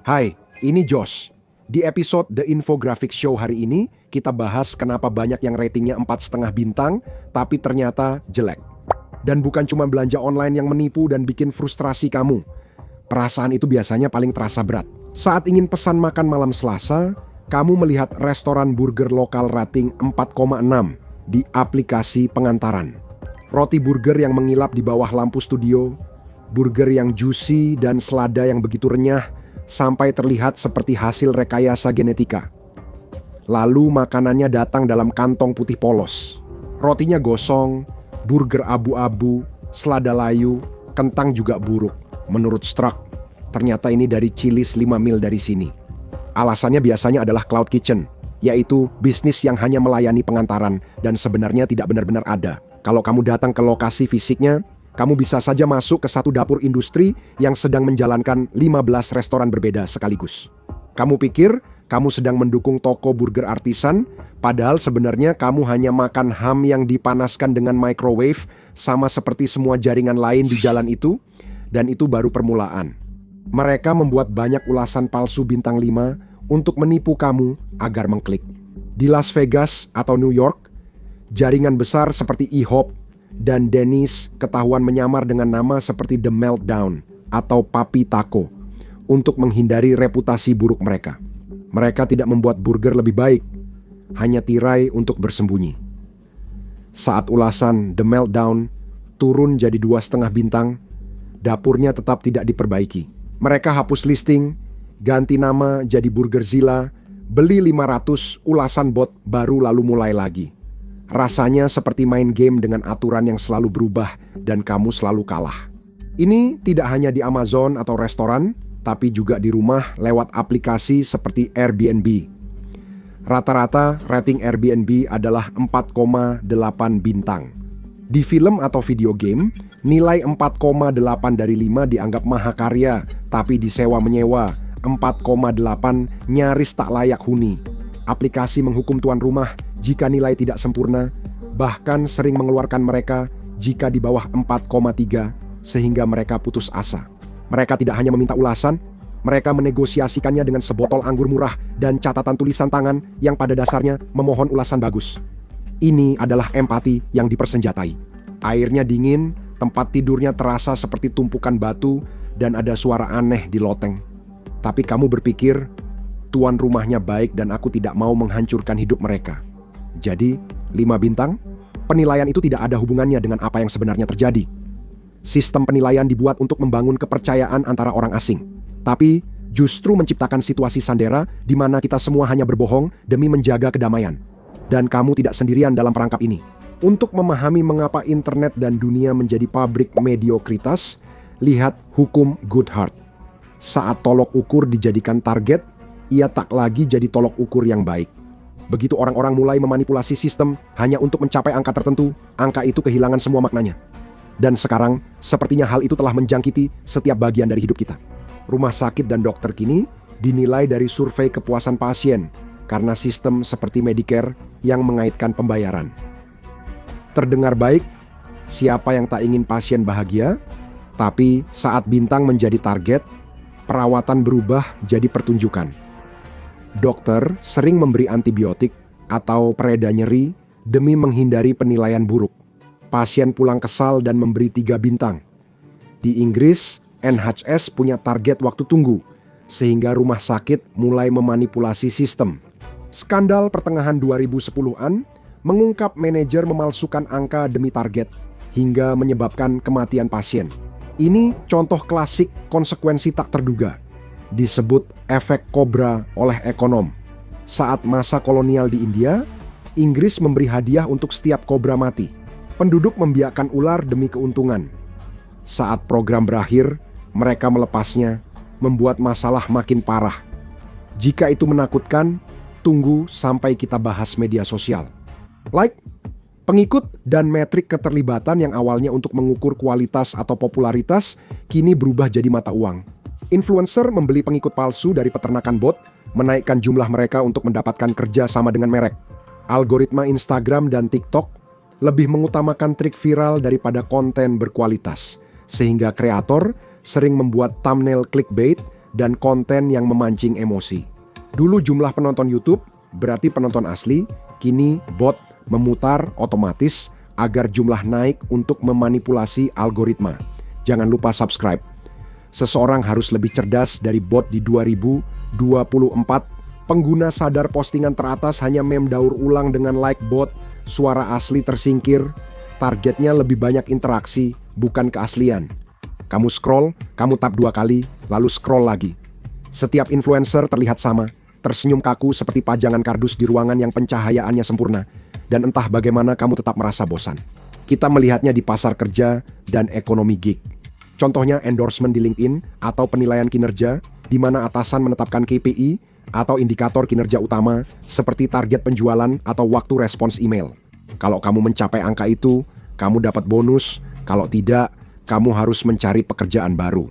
Hai, ini Josh. Di episode The Infographic Show hari ini, kita bahas kenapa banyak yang ratingnya 4,5 bintang, tapi ternyata jelek. Dan bukan cuma belanja online yang menipu dan bikin frustrasi kamu. Perasaan itu biasanya paling terasa berat. Saat ingin pesan makan malam Selasa, kamu melihat restoran burger lokal rating 4,6 di aplikasi pengantaran. Roti burger yang mengilap di bawah lampu studio, burger yang juicy dan selada yang begitu renyah, sampai terlihat seperti hasil rekayasa genetika. Lalu makanannya datang dalam kantong putih polos. Rotinya gosong, burger abu-abu, selada layu, kentang juga buruk. Menurut Struck, ternyata ini dari Chili's 5 mil dari sini. Alasannya biasanya adalah cloud kitchen, yaitu bisnis yang hanya melayani pengantaran dan sebenarnya tidak benar-benar ada. Kalau kamu datang ke lokasi fisiknya, kamu bisa saja masuk ke satu dapur industri yang sedang menjalankan 15 restoran berbeda sekaligus. Kamu pikir kamu sedang mendukung toko burger artisan, padahal sebenarnya kamu hanya makan ham yang dipanaskan dengan microwave sama seperti semua jaringan lain di jalan itu, dan itu baru permulaan. Mereka membuat banyak ulasan palsu bintang 5 untuk menipu kamu agar mengklik. Di Las Vegas atau New York, jaringan besar seperti IHOP dan Denny's ketahuan menyamar dengan nama seperti The Meltdown atau Papi Taco untuk menghindari reputasi buruk mereka. Mereka tidak membuat burger lebih baik, hanya tirai untuk bersembunyi. Saat ulasan The Meltdown turun jadi 2,5 bintang, dapurnya tetap tidak diperbaiki. Mereka hapus listing, ganti nama jadi Burgerzilla, beli 500 ulasan bot baru lalu mulai lagi. Rasanya seperti main game dengan aturan yang selalu berubah dan kamu selalu kalah. Ini tidak hanya di Amazon atau restoran, tapi juga di rumah lewat aplikasi seperti Airbnb. Rata-rata rating Airbnb adalah 4,8 bintang. Di film atau video game, nilai 4,8 dari 5 dianggap mahakarya, tapi disewa menyewa 4,8 nyaris tak layak huni. Aplikasi menghukum tuan rumah jika nilai tidak sempurna, bahkan sering mengeluarkan mereka jika di bawah 4,3 sehingga mereka putus asa. Mereka tidak hanya meminta ulasan, mereka menegosiasikannya dengan sebotol anggur murah dan catatan tulisan tangan yang pada dasarnya memohon ulasan bagus. Ini adalah empati yang dipersenjatai. Airnya dingin, tempat tidurnya terasa seperti tumpukan batu, dan ada suara aneh di loteng. Tapi kamu berpikir, tuan rumahnya baik dan aku tidak mau menghancurkan hidup mereka. Jadi, 5 bintang, penilaian itu tidak ada hubungannya dengan apa yang sebenarnya terjadi. Sistem penilaian dibuat untuk membangun kepercayaan antara orang asing. Tapi, justru menciptakan situasi sandera di mana kita semua hanya berbohong demi menjaga kedamaian. Dan kamu tidak sendirian dalam perangkap ini. Untuk memahami mengapa internet dan dunia menjadi pabrik mediokritas, lihat hukum Goodhart. Saat tolok ukur dijadikan target, ia tak lagi jadi tolok ukur yang baik. Begitu orang-orang mulai memanipulasi sistem hanya untuk mencapai angka tertentu, angka itu kehilangan semua maknanya. Dan sekarang, sepertinya hal itu telah menjangkiti setiap bagian dari hidup kita. Rumah sakit dan dokter kini dinilai dari survei kepuasan pasien karena sistem seperti Medicare yang mengaitkan pembayaran. Terdengar baik, siapa yang tak ingin pasien bahagia? Tapi saat bintang menjadi target, perawatan berubah jadi pertunjukan. Dokter sering memberi antibiotik atau pereda nyeri demi menghindari penilaian buruk. Pasien pulang kesal dan memberi 3 bintang. Di Inggris, NHS punya target waktu tunggu, sehingga rumah sakit mulai memanipulasi sistem. Skandal pertengahan 2010-an mengungkap manajer memalsukan angka demi target, hingga menyebabkan kematian pasien. Ini contoh klasik konsekuensi tak terduga. Disebut efek kobra oleh ekonom. Saat masa kolonial di India, Inggris memberi hadiah untuk setiap kobra mati. Penduduk membiarkan ular demi keuntungan. Saat program berakhir, mereka melepasnya, membuat masalah makin parah. Jika itu menakutkan, tunggu sampai kita bahas media sosial. Like, pengikut dan metrik keterlibatan yang awalnya untuk mengukur kualitas atau popularitas, kini berubah jadi mata uang. Influencer membeli pengikut palsu dari peternakan bot, menaikkan jumlah mereka untuk mendapatkan kerja sama dengan merek. Algoritma Instagram dan TikTok lebih mengutamakan trik viral daripada konten berkualitas, sehingga kreator sering membuat thumbnail clickbait dan konten yang memancing emosi. Dulu jumlah penonton YouTube berarti penonton asli, kini bot memutar otomatis agar jumlah naik untuk memanipulasi algoritma. Jangan lupa subscribe. Seseorang harus lebih cerdas dari bot di 2024. Pengguna sadar postingan teratas hanya meme daur ulang dengan like bot, suara asli tersingkir. Targetnya lebih banyak interaksi, bukan keaslian. Kamu scroll, kamu tap 2 kali, lalu scroll lagi. Setiap influencer terlihat sama, tersenyum kaku seperti pajangan kardus di ruangan yang pencahayaannya sempurna. Dan entah bagaimana kamu tetap merasa bosan. Kita melihatnya di pasar kerja dan ekonomi gig. Contohnya endorsement di LinkedIn atau penilaian kinerja, di mana atasan menetapkan KPI atau indikator kinerja utama seperti target penjualan atau waktu respons email. Kalau kamu mencapai angka itu, kamu dapat bonus. Kalau tidak, kamu harus mencari pekerjaan baru.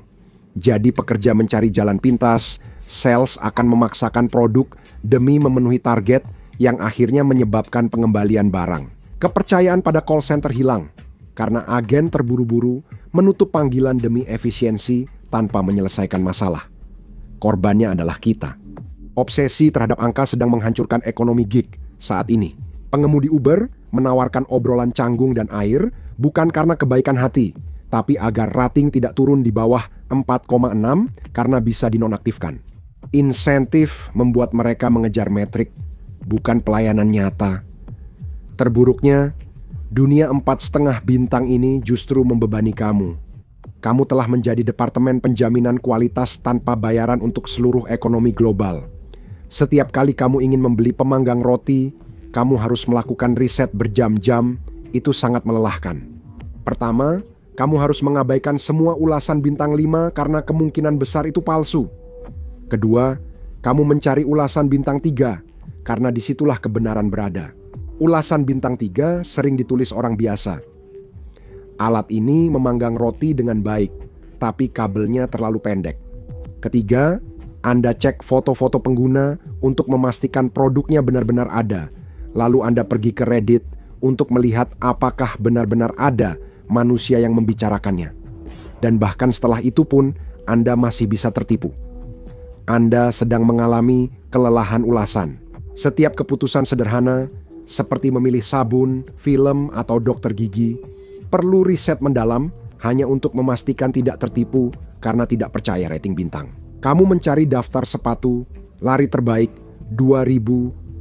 Jadi pekerja mencari jalan pintas, sales akan memaksakan produk demi memenuhi target yang akhirnya menyebabkan pengembalian barang. Kepercayaan pada call center hilang karena agen terburu-buru menutup panggilan demi efisiensi tanpa menyelesaikan masalah. Korbannya adalah kita. Obsesi terhadap angka sedang menghancurkan ekonomi gig saat ini. Pengemudi Uber menawarkan obrolan canggung dan air bukan karena kebaikan hati, tapi agar rating tidak turun di bawah 4,6 karena bisa dinonaktifkan. Insentif membuat mereka mengejar metrik, bukan pelayanan nyata. Terburuknya, dunia 4,5 bintang ini justru membebani kamu. Kamu telah menjadi departemen penjaminan kualitas tanpa bayaran untuk seluruh ekonomi global. Setiap kali kamu ingin membeli pemanggang roti, kamu harus melakukan riset berjam-jam. Itu sangat melelahkan. Pertama, kamu harus mengabaikan semua ulasan bintang 5 karena kemungkinan besar itu palsu. Kedua, kamu mencari ulasan bintang 3 karena disitulah kebenaran berada. Ulasan bintang 3 sering ditulis orang biasa. Alat ini memanggang roti dengan baik, tapi kabelnya terlalu pendek. Ketiga, Anda cek foto-foto pengguna untuk memastikan produknya benar-benar ada. Lalu Anda pergi ke Reddit untuk melihat apakah benar-benar ada manusia yang membicarakannya. Dan bahkan setelah itu pun, Anda masih bisa tertipu. Anda sedang mengalami kelelahan ulasan. Setiap keputusan sederhana, seperti memilih sabun, film, atau dokter gigi, perlu riset mendalam hanya untuk memastikan tidak tertipu karena tidak percaya rating bintang. Kamu mencari daftar sepatu lari terbaik 2026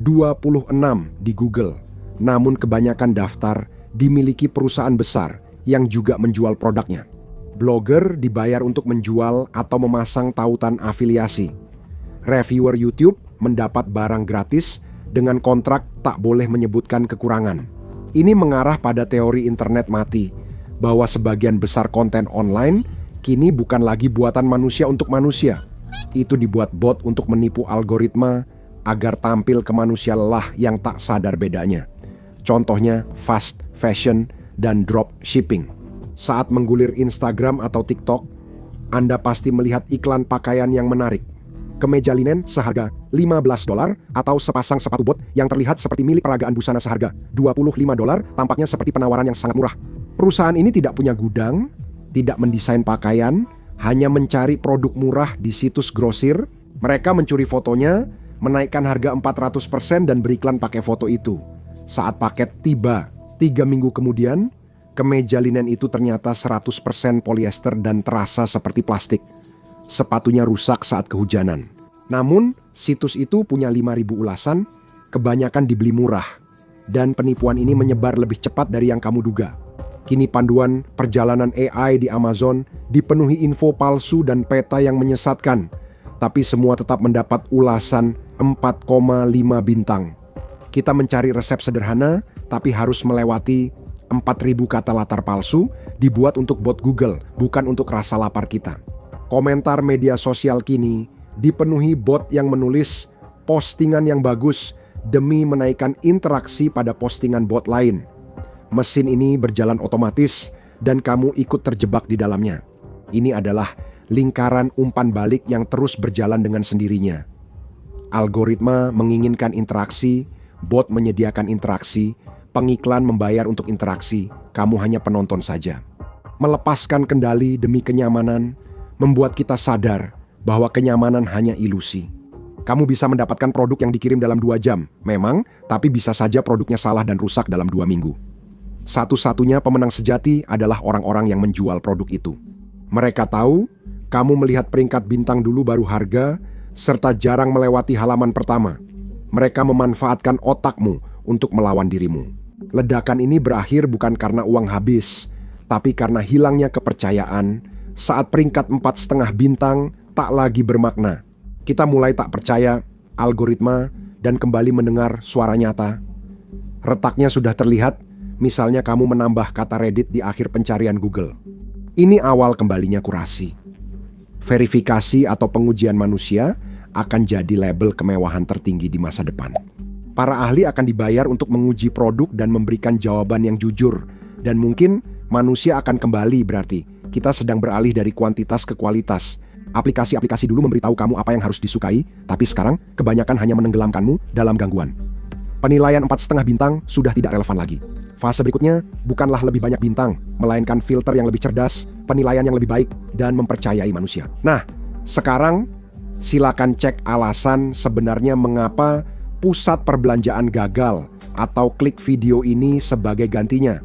di Google. Namun kebanyakan daftar dimiliki perusahaan besar yang juga menjual produknya. Blogger dibayar untuk menjual atau memasang tautan afiliasi. Reviewer YouTube mendapat barang gratis dengan kontrak tak boleh menyebutkan kekurangan. Ini mengarah pada teori internet mati, bahwa sebagian besar konten online kini bukan lagi buatan manusia untuk manusia. Itu dibuat bot untuk menipu algoritma agar tampil ke manusia lelah yang tak sadar bedanya. Contohnya fast fashion dan drop shipping. Saat menggulir Instagram atau TikTok, Anda pasti melihat iklan pakaian yang menarik. Kemeja linen seharga $15 atau sepasang sepatu bot yang terlihat seperti milik peragaan busana seharga $25 tampaknya seperti penawaran yang sangat murah. Perusahaan ini tidak punya gudang, tidak mendesain pakaian, hanya mencari produk murah di situs grosir. Mereka mencuri fotonya, menaikkan harga 400% dan beriklan pakai foto itu. Saat paket tiba, 3 minggu kemudian, kemeja linen itu ternyata 100% polyester dan terasa seperti plastik. Sepatunya rusak saat kehujanan. Namun, situs itu punya 5.000 ulasan, kebanyakan dibeli murah. Dan penipuan ini menyebar lebih cepat dari yang kamu duga. Kini panduan perjalanan AI di Amazon dipenuhi info palsu dan peta yang menyesatkan. Tapi semua tetap mendapat ulasan 4,5 bintang. Kita mencari resep sederhana, tapi harus melewati 4.000 kata latar palsu dibuat untuk bot Google, bukan untuk rasa lapar kita. Komentar media sosial kini dipenuhi bot yang menulis postingan yang bagus demi menaikkan interaksi pada postingan bot lain. Mesin ini berjalan otomatis dan kamu ikut terjebak di dalamnya. Ini adalah lingkaran umpan balik yang terus berjalan dengan sendirinya. Algoritma menginginkan interaksi, bot menyediakan interaksi, pengiklan membayar untuk interaksi, kamu hanya penonton saja. Melepaskan kendali demi kenyamanan membuat kita sadar bahwa kenyamanan hanya ilusi. Kamu bisa mendapatkan produk yang dikirim dalam 2 jam, memang, tapi bisa saja produknya salah dan rusak dalam 2 minggu. Satu-satunya pemenang sejati adalah orang-orang yang menjual produk itu. Mereka tahu, kamu melihat peringkat bintang dulu baru harga, serta jarang melewati halaman pertama. Mereka memanfaatkan otakmu untuk melawan dirimu. Ledakan ini berakhir bukan karena uang habis, tapi karena hilangnya kepercayaan saat peringkat 4,5 bintang tak lagi bermakna. Kita mulai tak percaya algoritma dan kembali mendengar suara nyata. Retaknya sudah terlihat, misalnya kamu menambah kata Reddit di akhir pencarian Google. Ini awal kembalinya kurasi. Verifikasi atau pengujian manusia akan jadi label kemewahan tertinggi di masa depan. Para ahli akan dibayar untuk menguji produk dan memberikan jawaban yang jujur. Dan mungkin manusia akan kembali, berarti kita sedang beralih dari kuantitas ke kualitas. Aplikasi-aplikasi dulu memberitahu kamu apa yang harus disukai, tapi sekarang kebanyakan hanya menenggelamkanmu dalam gangguan. Penilaian 4,5 bintang sudah tidak relevan lagi. Fase berikutnya bukanlah lebih banyak bintang, melainkan filter yang lebih cerdas, penilaian yang lebih baik, dan mempercayai manusia. Nah, sekarang silakan cek alasan sebenarnya mengapa pusat perbelanjaan gagal atau klik video ini sebagai gantinya.